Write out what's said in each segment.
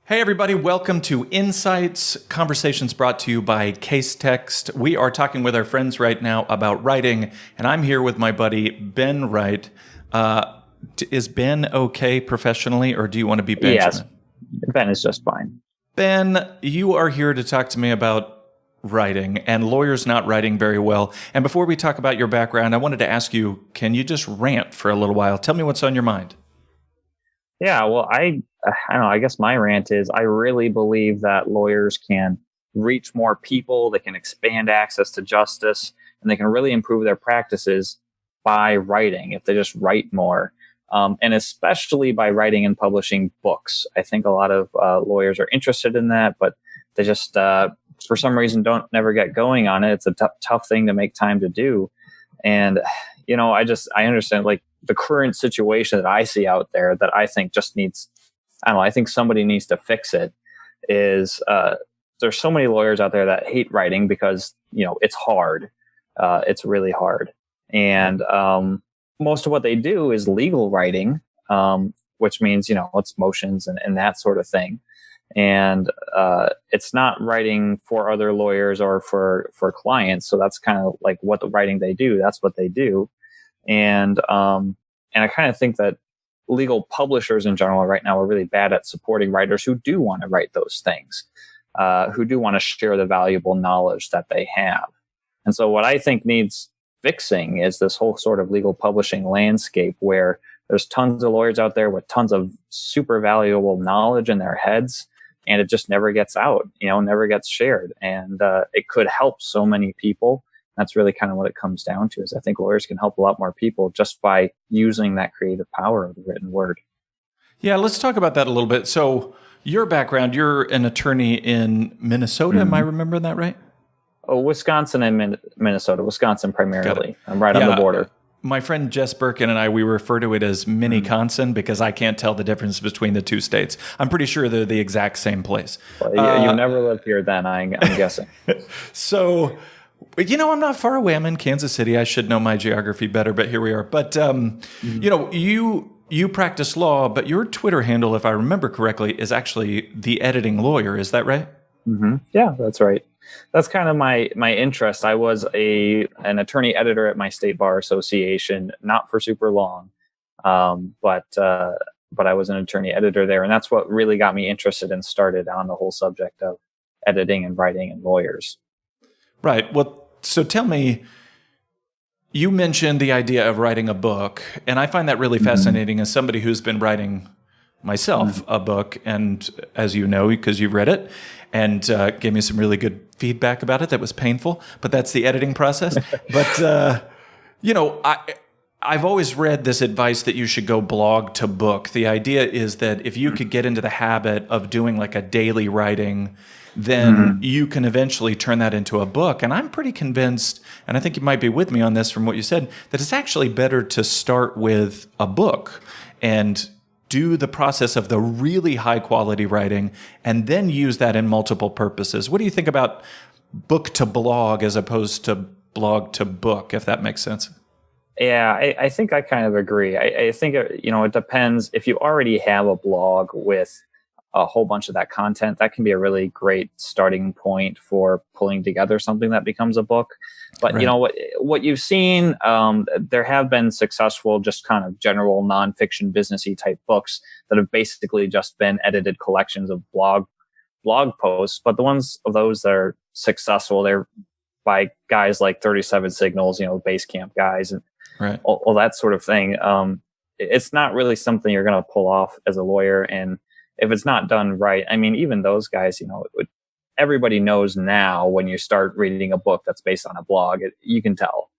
Hey everybody, welcome to Insights, conversations brought to you by Case Text. We are talking with our friends right now about writing, and I'm here with my buddy Ben Wright. Is Ben okay professionally, or do you want to be Yes, Benjamin? Ben is just fine. Ben, you are here to talk to me about writing and lawyers not writing very well. And before we talk about your background, I wanted to ask you, can you just rant for a little while? Tell me what's on your mind. Yeah, well, I don't know. I guess my rant is I really believe that lawyers can reach more people, they can expand access to justice, and they can really improve their practices by writing if they just write more. And especially by writing and publishing books. I think a lot of lawyers are interested in that, but they just, for some reason, don't never get going on it. It's a tough thing to make time to do. And, I understand like the current situation that I see out there that I think just needs, I don't know, I think somebody needs to fix it is, there's so many lawyers out there that hate writing because, it's hard. It's really hard. And, most of what they do is legal writing, which means, it's motions and that sort of thing. And it's not writing for other lawyers or for clients. So that's kind of like what the writing they do. That's what they do. And I kind of think that legal publishers in general right now are really bad at supporting writers who do want to write those things, who do want to share the valuable knowledge that they have. And so what I think needs fixing is this whole sort of legal publishing landscape where there's tons of lawyers out there with tons of super valuable knowledge in their heads, and it just never gets out, never gets shared. And it could help so many people. That's really kind of what it comes down to is I think lawyers can help a lot more people just by using that creative power of the written word. Yeah, let's talk about that a little bit. So, your background, you're an attorney in Minnesota. Am I Mhm. remembering that right? Oh, Wisconsin and Minnesota. Wisconsin Got it. primarily. I'm right on the Yeah. border. My friend Jess Birkin and I, we refer to it as mini-consin because I can't tell the difference between the two states. I'm pretty sure they're the exact same place. Well, you Uh, never lived here then, I'm guessing. so, I'm not far away. I'm in Kansas City. I should know my geography better, but here we are. But, Mhm. you practice law, but your Twitter handle, if I remember correctly, is actually the editing lawyer. Is that right? Yeah, that's right. That's kind of my interest. I was an attorney editor at my state bar association, not for super long, but I was an attorney editor there, and that's what really got me interested and started on the whole subject of editing and writing and lawyers. Right. Well, so tell me, you mentioned the idea of writing a book, and I find that really hmm fascinating as somebody who's been writing myself hmm a book, and as you know, because you've read it, and gave me some really good feedback about it that was painful, but that's the editing process. But, you know, I, I've always read this advice that you should go blog to book. The idea is that if you could get into the habit of doing like a daily writing, then hmm you can eventually turn that into a book. And I'm pretty convinced, and I think you might be with me on this from what you said, that it's actually better to start with a book and do the process of the really high quality writing and then use that in multiple purposes. What do you think about book to blog as opposed to blog to book, if that makes sense? Yeah, I think I kind of agree. I think it depends. If you already have a blog with a whole bunch of that content, that can be a really great starting point for pulling together something that becomes a book. But Right. what you've seen, there have been successful, just kind of general nonfiction businessy type books that have basically just been edited collections of blog posts. But the ones of those that are successful, they're by guys like 37 Signals, Basecamp guys, and Right. all that sort of thing. It's not really something you're going to pull off as a lawyer. And if it's not done right, I mean, even those guys, everybody knows now when you start reading a book that's based on a blog, you can tell.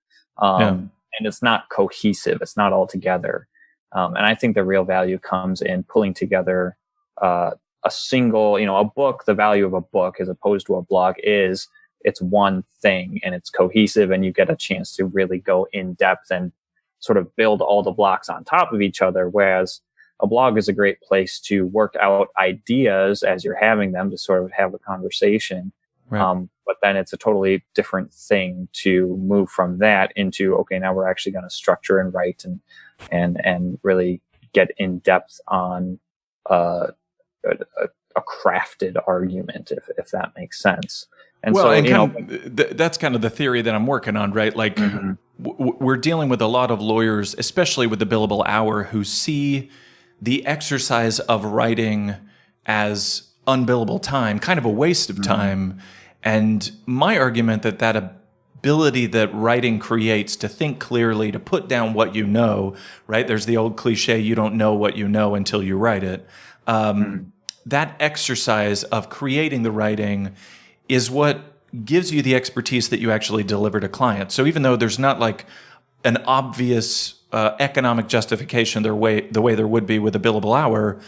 Yeah. And it's not cohesive. It's not all together. And I think the real value comes in pulling together a single, a book. The value of a book as opposed to a blog is it's one thing and it's cohesive, and you get a chance to really go in depth and sort of build all the blocks on top of each other. Whereas a blog is a great place to work out ideas as you're having them to sort of have a conversation. Right. But then it's a totally different thing to move from that into, okay, now we're actually going to structure and write and really get in depth on uh, a crafted argument, if that makes sense. And Well, so, and that's kind of the theory that I'm working on, right? Like mhm, we're dealing with a lot of lawyers, especially with the billable hour, who see the exercise of writing as unbillable time, kind of a waste of mhm, time. And my argument that ability that writing creates to think clearly, to put down what you know, right? There's the old cliche, you don't know what you know until you write it. mhm. That exercise of creating the writing is what gives you the expertise that you actually deliver to clients. So even though there's not like an obvious economic justification the way there would be with a billable hour,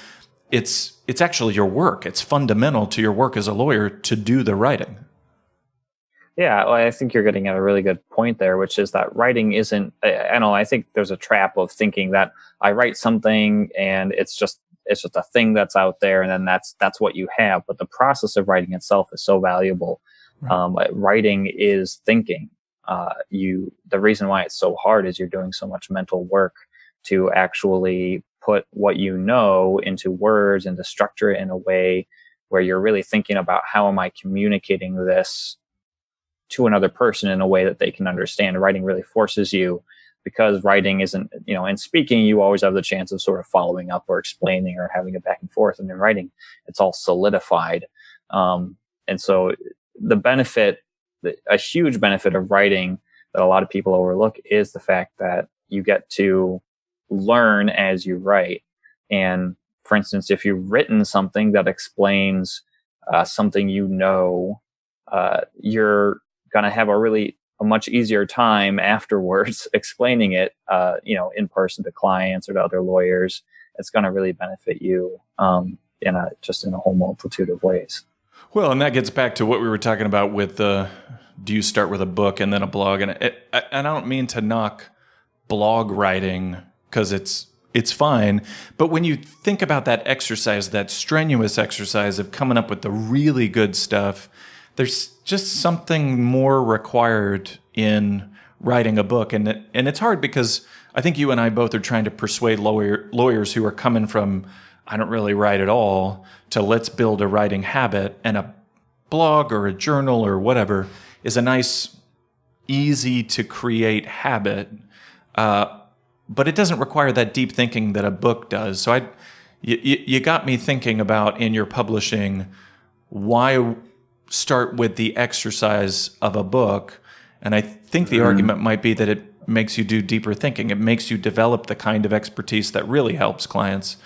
it's actually your work. It's fundamental to your work as a lawyer to do the writing. Yeah, well, I think you're getting at a really good point there, which is that writing isn't. I don't know. I think there's a trap of thinking that I write something and it's just a thing that's out there, and then that's what you have. But the process of writing itself is so valuable. Right. Writing is thinking. The reason why it's so hard is you're doing so much mental work to actually put what you know into words and to structure it in a way where you're really thinking about how am I communicating this to another person in a way that they can understand. Writing really forces you, because writing isn't, in speaking, you always have the chance of sort of following up or explaining or having a back and forth. And in writing, it's all solidified. And so the benefit, a huge benefit of writing that a lot of people overlook is the fact that you get to learn as you write. And for instance, if you've written something that explains something you're going to have a much easier time afterwards explaining it, in person to clients or to other lawyers. It's going to really benefit you in a whole multitude of ways. Well, and that gets back to what we were talking about with do you start with a book and then a blog? And I don't mean to knock blog writing because it's fine, but when you think about that exercise, that strenuous exercise of coming up with the really good stuff, there's just something more required in writing a book. And it's hard because I think you and I both are trying to persuade lawyers who are coming from, I don't really write at all, to let's build a writing habit. And a blog or a journal or whatever is a nice, easy to create habit. But it doesn't require that deep thinking that a book does. So you got me thinking about, in your publishing, why start with the exercise of a book. And I think the argument might be that it makes you do deeper thinking. It makes you develop the kind of expertise that really helps clients,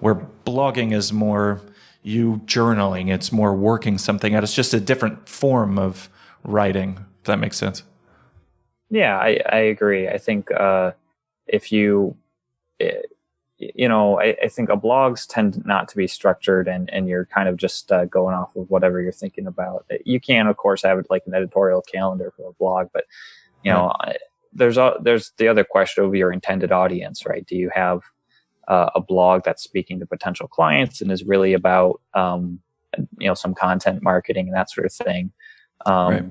where blogging is more you journaling. It's more working something out. It's just a different form of writing, if that makes sense. Yeah, I agree. I think if you, I think blogs tend not to be structured, and you're kind of just going off of whatever you're thinking about. You can, of course, have it like an editorial calendar for a blog, but there's the other question of your intended audience, right? Do you have a blog that's speaking to potential clients and is really about some content marketing and that sort of thing? Right.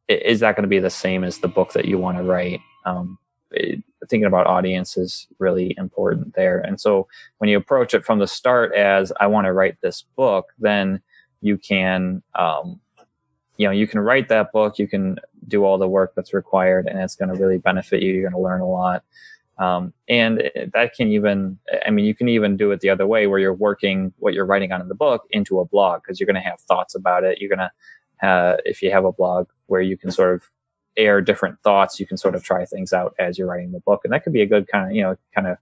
Is that going to be the same as the book that you want to write? Thinking about audience is really important there. And so when you approach it from the start as I want to write this book, then you can, you can write that book, you can do all the work that's required, and it's going to really benefit you. You're going to learn a lot. And that can even, you can even do it the other way, where you're working what you're writing on in the book into a blog, because you're going to have thoughts about it. You're going to, if you have a blog where you can sort of air different thoughts, you can sort of try things out as you're writing the book. And that could be a good kind of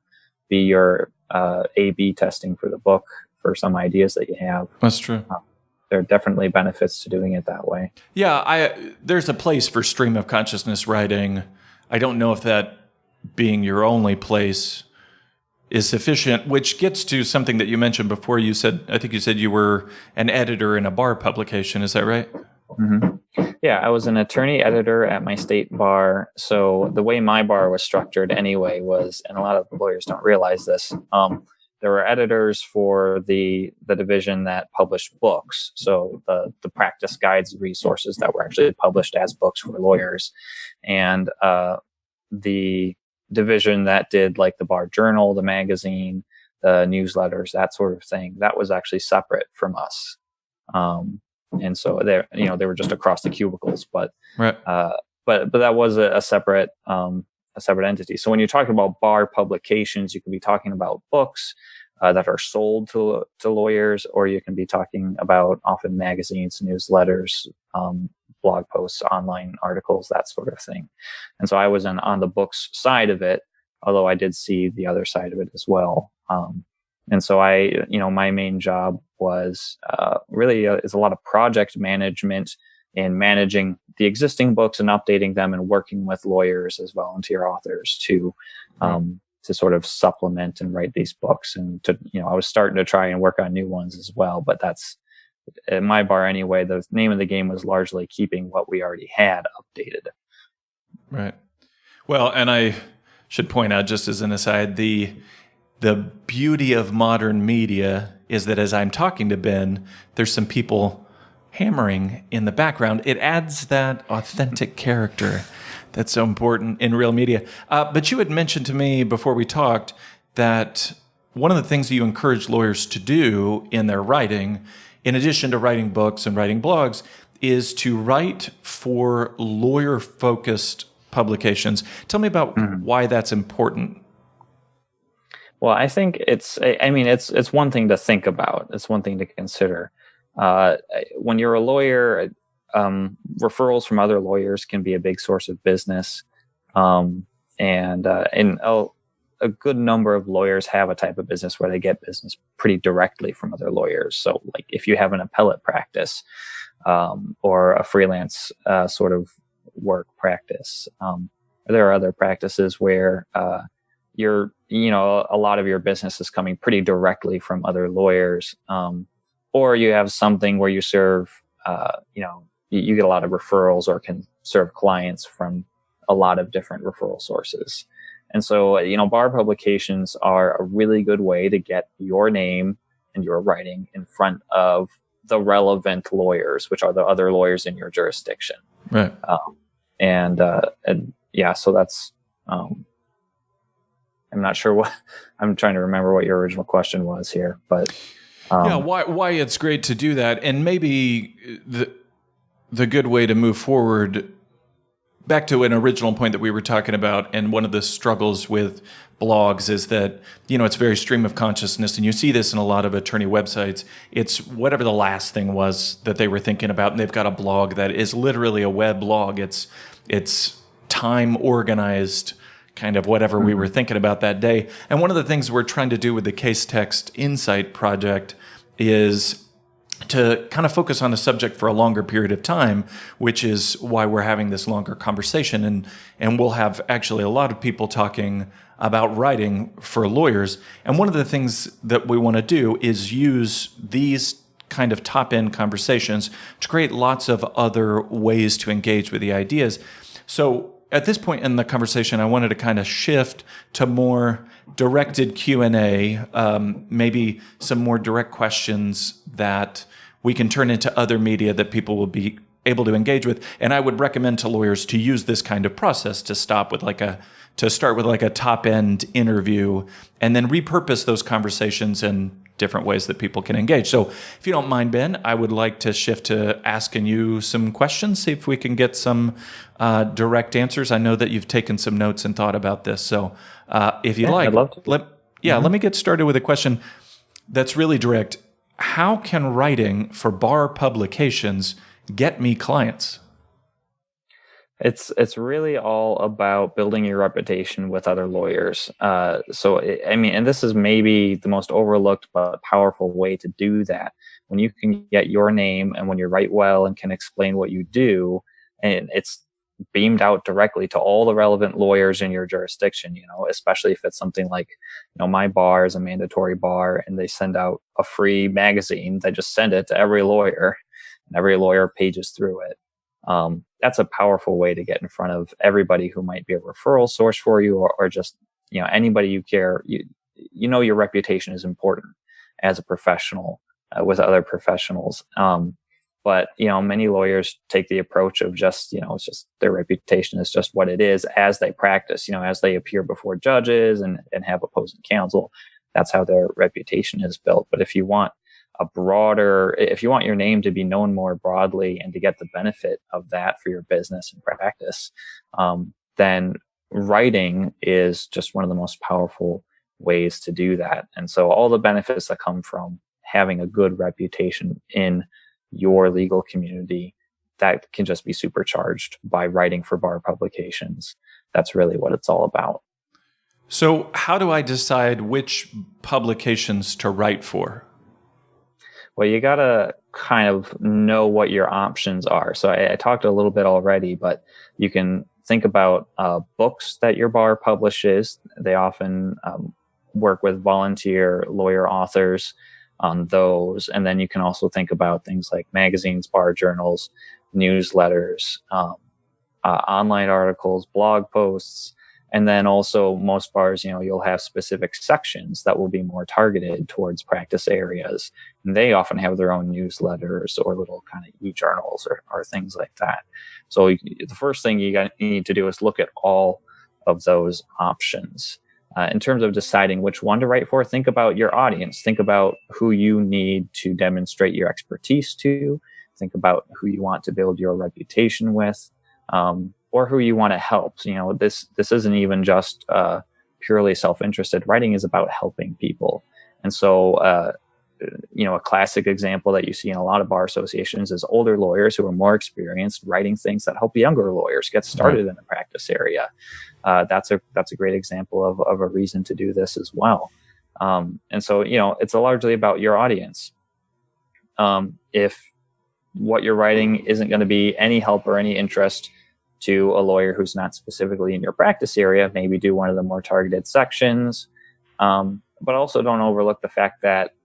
be your A/B testing for the book for some ideas that you have. That's true. There are definitely benefits to doing it that way. Yeah, there's a place for stream of consciousness writing. I don't know if that being your only place is sufficient, which gets to something that you mentioned before. I think you said you were an editor in a bar publication. Is that right? Mm-hmm. Yeah, I was an attorney editor at my state bar. So the way my bar was structured anyway was, and a lot of lawyers don't realize this, there were editors for the division that published books. So the practice guides, resources that were actually published as books for lawyers. And the division that did like the bar journal, the magazine, the newsletters, that sort of thing, that was actually separate from us. And so they were just across the cubicles, Right. but that was a separate entity. So when you're talking about bar publications, you can be talking about books that are sold to lawyers, or you can be talking about often magazines, newsletters, blog posts, online articles, that sort of thing. And so I was on the books side of it, although I did see the other side of it as well. And so my main job was really is a lot of project management in managing the existing books and updating them, and working with lawyers as volunteer authors to sort of supplement and write these books. And I was starting to try and work on new ones as well, but that's at my bar anyway. The name of the game was largely keeping what we already had updated. Right. Well, and I should point out, just as an aside, the beauty of modern media is that as I'm talking to Ben, there's some people hammering in the background. It adds that authentic character that's so important in real media. But you had mentioned to me before we talked that one of the things that you encourage lawyers to do in their writing, in addition to writing books and writing blogs, is to write for lawyer-focused publications. Tell me about why that's important. Well, I think it's one thing to think about. It's one thing to consider. When you're a lawyer, referrals from other lawyers can be a big source of business. And a good number of lawyers have a type of business where they get business pretty directly from other lawyers. So like if you have an appellate practice, or a freelance sort of work practice, there are other practices where a lot of your business is coming pretty directly from other lawyers, or you have something where you serve, you get a lot of referrals or can serve clients from a lot of different referral sources. And so, bar publications are a really good way to get your name and your writing in front of the relevant lawyers, which are the other lawyers in your jurisdiction. Right. So that's, I'm not sure I'm trying to remember what your original question was here, but why it's great to do that, and maybe the good way to move forward. Back to an original point that we were talking about, and one of the struggles with blogs is that, it's very stream of consciousness, and you see this in a lot of attorney websites. It's whatever the last thing was that they were thinking about, and they've got a blog that is literally a web blog. It's time organized, kind of whatever we were thinking about that day. And one of the things we're trying to do with the Case Text Insight project is to kind of focus on a subject for a longer period of time, which is why we're having this longer conversation. And we'll have actually a lot of people talking about writing for lawyers. And one of the things that we want to do is use these kind of top-end conversations to create lots of other ways to engage with the ideas. So at this point in the conversation, I wanted to kind of shift to more directed Q&A, maybe some more direct questions that we can turn into other media that people will be able to engage with. And I would recommend to lawyers to use this kind of process to start with like a top-end interview, and then repurpose those conversations in different ways that people can engage. So if you don't mind, Ben, I would like to shift to asking you some questions, see if we can get some direct answers. I know that you've taken some notes and thought about this. So if you'd like, I'd love to. Let me get started with a question that's really direct. How can writing for bar publications get me clients? It's really all about building your reputation with other lawyers. And this is maybe the most overlooked but powerful way to do that. When you can get your name, and when you write well and can explain what you do, and it's beamed out directly to all the relevant lawyers in your jurisdiction, especially if it's something like, my bar is a mandatory bar and they send out a free magazine. They just send it to every lawyer, and every lawyer pages through it. That's a powerful way to get in front of everybody who might be a referral source for you, or just, anybody you care. Your reputation is important as a professional with other professionals. But many lawyers take the approach of just, it's just their reputation is just what it is as they practice, as they appear before judges and have opposing counsel. That's how their reputation is built. But if you want a broader, if you want your name to be known more broadly and to get the benefit of that for your business and practice, then writing is just one of the most powerful ways to do that. And so all the benefits that come from having a good reputation in your legal community, that can just be supercharged by writing for bar publications. That's really what it's all about. So how do I decide which publications to write for? Well, you got to kind of know what your options are. So I talked a little bit already, but you can think about books that your bar publishes. They often work with volunteer lawyer authors on those. And then you can also think about things like magazines, bar journals, newsletters, online articles, blog posts. And then also most bars, you'll have specific sections that will be more targeted towards practice areas. And they often have their own newsletters or little kind of e-journals or things like that. So the first thing you need to do is look at all of those options. In terms of deciding which one to write for, think about your audience. Think about who you need to demonstrate your expertise to. Think about who you want to build your reputation with. Or who you want to help. This isn't even just purely self-interested. Writing is about helping people. And so, a classic example that you see in a lot of bar associations is older lawyers who are more experienced writing things that help younger lawyers get started in the practice area. That's a great example of a reason to do this as well. And so, it's largely about your audience. If what you're writing isn't going to be any help or any interest to a lawyer who's not specifically in your practice area, maybe do one of the more targeted sections. But also don't overlook the fact that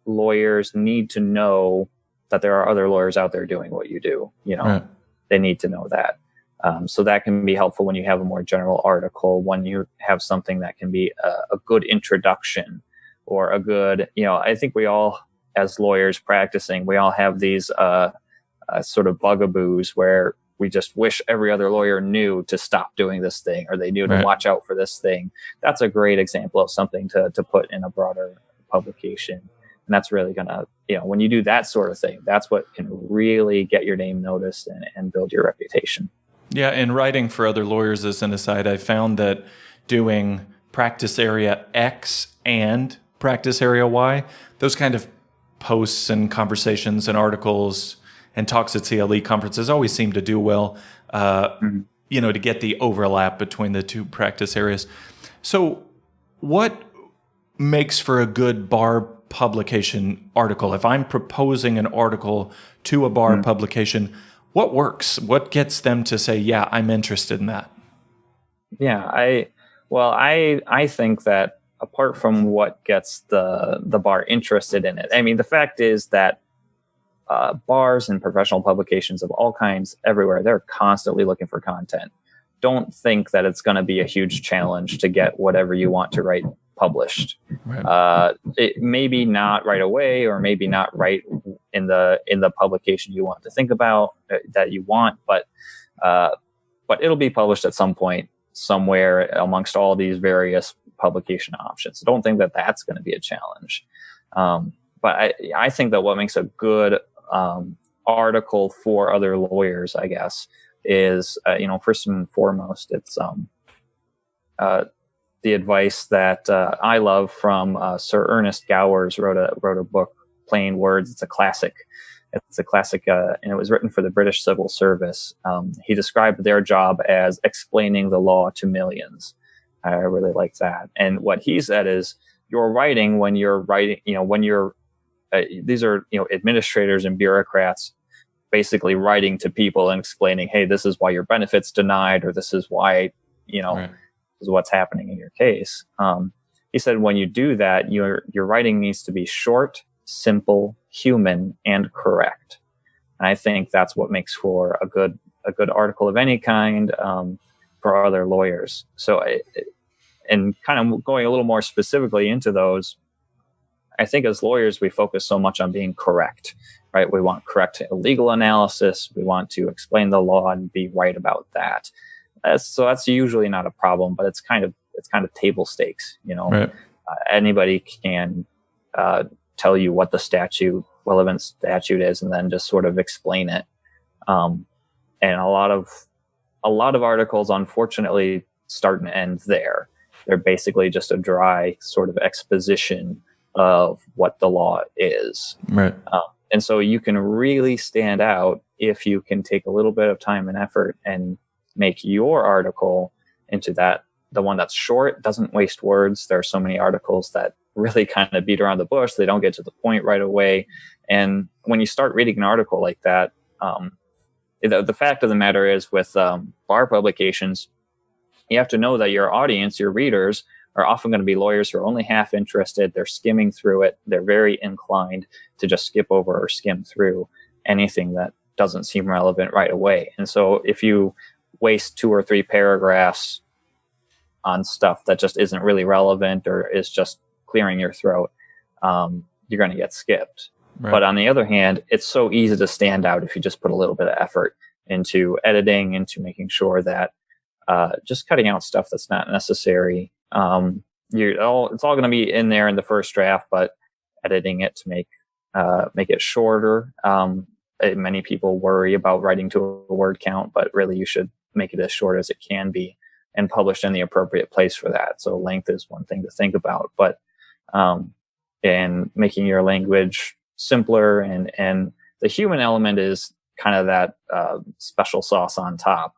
lawyers need to know that there are other lawyers out there doing what you do. They need to know that. So that can be helpful when you have a more general article, when you have something that can be a good introduction or a good, I think we all, as lawyers practicing, we all have these sort of bugaboos where we just wish every other lawyer knew to stop doing this thing, or they knew to watch out for this thing. That's a great example of something to put in a broader publication. And that's really going to, when you do that sort of thing, that's what can really get your name noticed and build your reputation. Yeah, and writing for other lawyers, as an aside, I found that doing practice area X and practice area Y, those kind of posts and conversations and articles and talks at CLE conferences always seem to do well, to get the overlap between the two practice areas. So what makes for a good bar publication article? If I'm proposing an article to a bar publication, what works? What gets them to say, yeah, I'm interested in that? Yeah, I think that apart from what gets the bar interested in it, I mean, the fact is that bars and professional publications of all kinds everywhere, they're constantly looking for content. Don't think that it's going to be a huge challenge to get whatever you want to write published. Right. It maybe not right away, or maybe not right in the publication you want to think about that you want, but it'll be published at some point somewhere amongst all these various publication options. So don't think that that's going to be a challenge. But I think that what makes a good article for other lawyers, I guess, is first and foremost, it's the advice that I love from Sir Ernest Gowers wrote a book, Plain Words. It's a classic. And it was written for the British Civil Service. He described their job as explaining the law to millions. I really like that. And what he said is, you're writing when you're writing, these are, administrators and bureaucrats basically writing to people and explaining, hey, this is why your benefit's denied, or this is why, right, this is what's happening in your case. He said, when you do that, your writing needs to be short, simple, human, and correct. And I think that's what makes for a good article of any kind for other lawyers. So, and kind of going a little more specifically into those, I think as lawyers, we focus so much on being correct, right? We want correct legal analysis. We want to explain the law and be right about that. That's usually not a problem, but it's kind of table stakes, Right. Anybody can tell you what the relevant statute is, and then just sort of explain it. And a lot of articles, unfortunately, start and end there. They're basically just a dry sort of exposition of what the law is. Right. And so you can really stand out if you can take a little bit of time and effort and make your article into the one that's short, doesn't waste words. There are so many articles that really kind of beat around the bush. They don't get to the point right away. And when you start reading an article like that, the fact of the matter is with bar publications, you have to know that your audience, your readers, are often going to be lawyers who are only half interested. They're skimming through it. They're very inclined to just skip over or skim through anything that doesn't seem relevant right away. And so if you waste 2 or 3 paragraphs on stuff that just isn't really relevant or is just clearing your throat, you're going to get skipped. Right. But on the other hand, it's so easy to stand out if you just put a little bit of effort into editing, into making sure that just cutting out stuff that's not necessary. It's all going to be in there in the first draft, but editing it to make it shorter. Many people worry about writing to a word count, but really you should make it as short as it can be and published in the appropriate place for that. So length is one thing to think about, but and making your language simpler and the human element is kind of that special sauce on top.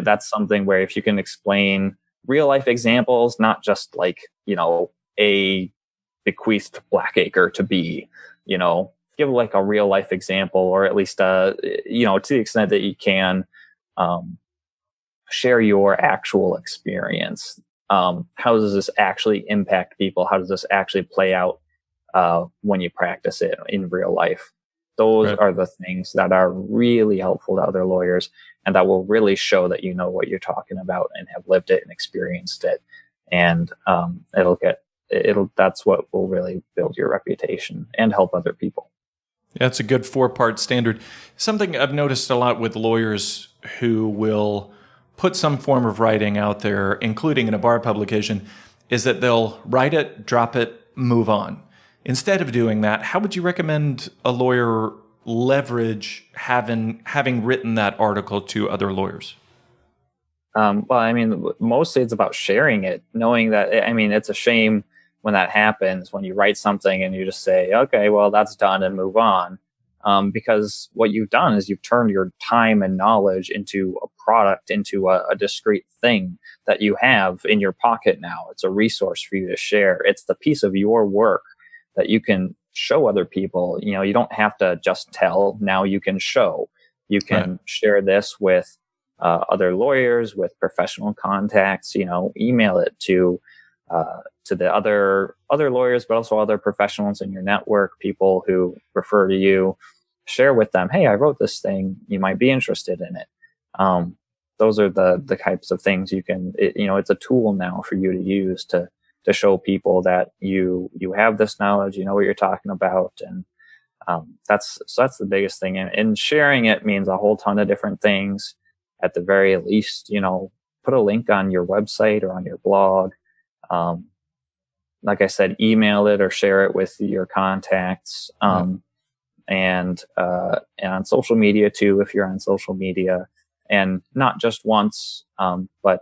That's something where if you can explain real life examples, not just like, a bequeathed Blackacre to be, give like a real life example, or at least, to the extent that you can, share your actual experience. How does this actually impact people? How does this actually play out when you practice it in real life? Those right. are the things that are really helpful to other lawyers, and that will really show that you know what you're talking about and have lived it and experienced it. And that's what will really build your reputation and help other people. Yeah, it's a good 4-part standard. Something I've noticed a lot with lawyers who will put some form of writing out there, including in a bar publication, is that they'll write it, drop it, move on. Instead of doing that, how would you recommend a lawyer leverage having written that article to other lawyers? Well, I mean, mostly it's about sharing it, knowing that, I mean, it's a shame when that happens, when you write something and you just say, okay, well, that's done and move on. Because what you've done is you've turned your time and knowledge into a product, into a discrete thing that you have in your pocket now. It's a resource for you to share. It's the piece of your work that you can show other people. You don't have to just tell. Now you can show. You can right. share this with other lawyers, with professional contacts. Email it to the other lawyers, but also other professionals in your network, people who refer to you. Share with them, hey, I wrote this thing. You might be interested in it. Those are the types of things you can. It's a tool now for you to use to show people that you have this knowledge, you know what you're talking about. And that's the biggest thing. And sharing it means a whole ton of different things. At the very least, put a link on your website or on your blog. Like I said, email it or share it with your contacts. And on social media too, if you're on social media, and not just once, but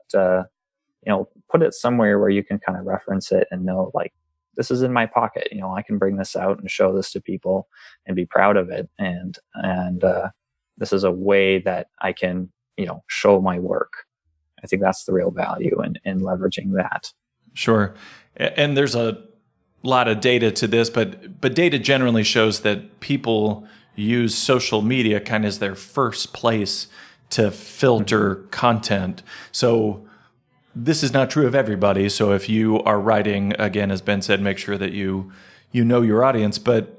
put it somewhere where you can kind of reference it and know, like, this is in my pocket. I can bring this out and show this to people and be proud of it. And this is a way that I can, show my work. I think that's the real value in leveraging that. Sure. And there's a lot of data to this, but data generally shows that people use social media kind of as their first place to filter mm-hmm. content. So this is not true of everybody. So if you are writing, again, as Ben said, make sure that you know your audience, but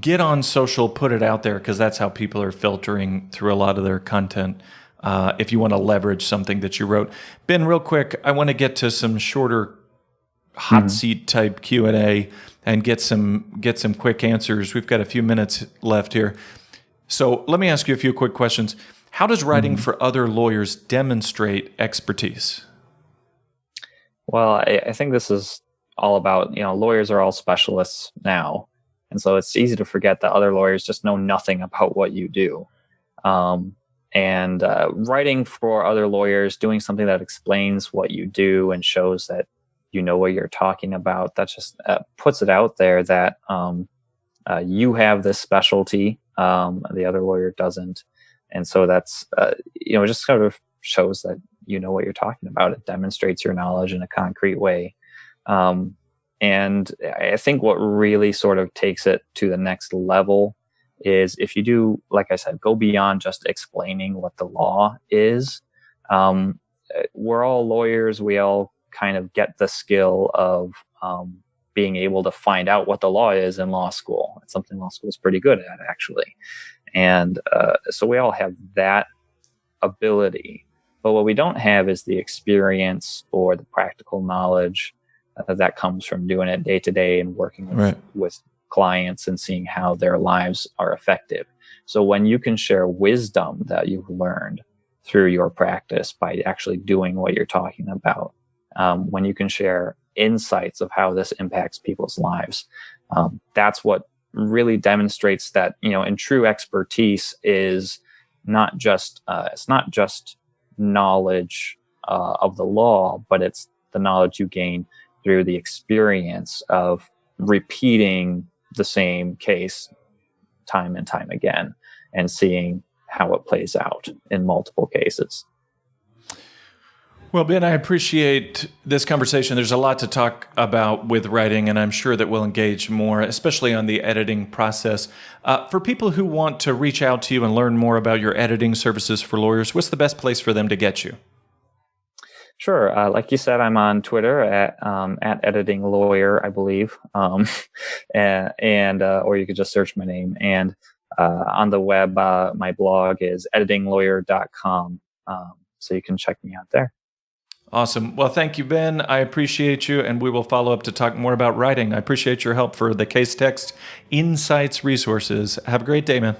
get on social, put it out there, because that's how people are filtering through a lot of their content. If you want to leverage something that you wrote. Ben, real quick, I want to get to some shorter hot seat type Q&A and get some quick answers. We've got a few minutes left here. So let me ask you a few quick questions. How does writing for other lawyers demonstrate expertise? Well, I think this is all about, lawyers are all specialists now. And so it's easy to forget that other lawyers just know nothing about what you do. And writing for other lawyers, doing something that explains what you do and shows that you know what you're talking about, that just puts it out there that you have this specialty, the other lawyer doesn't. And so that's, it just sort of shows that you know what you're talking about. It demonstrates your knowledge in a concrete way. And I think what really sort of takes it to the next level is if you do, like I said, go beyond just explaining what the law is. We're all lawyers. We all kind of get the skill of being able to find out what the law is in law school. It's something law school is pretty good at, actually. And so we all have that ability. But what we don't have is the experience or the practical knowledge that comes from doing it day to day and working with clients and seeing how their lives are effective. So when you can share wisdom that you've learned through your practice by actually doing what you're talking about, when you can share insights of how this impacts people's lives, that's what really demonstrates that, and true expertise is not just it's not just knowledge of the law, but it's the knowledge you gain through the experience of repeating the same case time and time again and seeing how it plays out in multiple cases. Well, Ben, I appreciate this conversation. There's a lot to talk about with writing, and I'm sure that we'll engage more, especially on the editing process. For people who want to reach out to you and learn more about your editing services for lawyers, what's the best place for them to get you? Sure. Like you said, I'm on Twitter at Editing Lawyer, I believe, and or you could just search my name. And on the web, my blog is editinglawyer.com, so you can check me out there. Awesome. Well, thank you, Ben. I appreciate you, and we will follow up to talk more about writing. I appreciate your help for the Case Text Insights resources. Have a great day, man.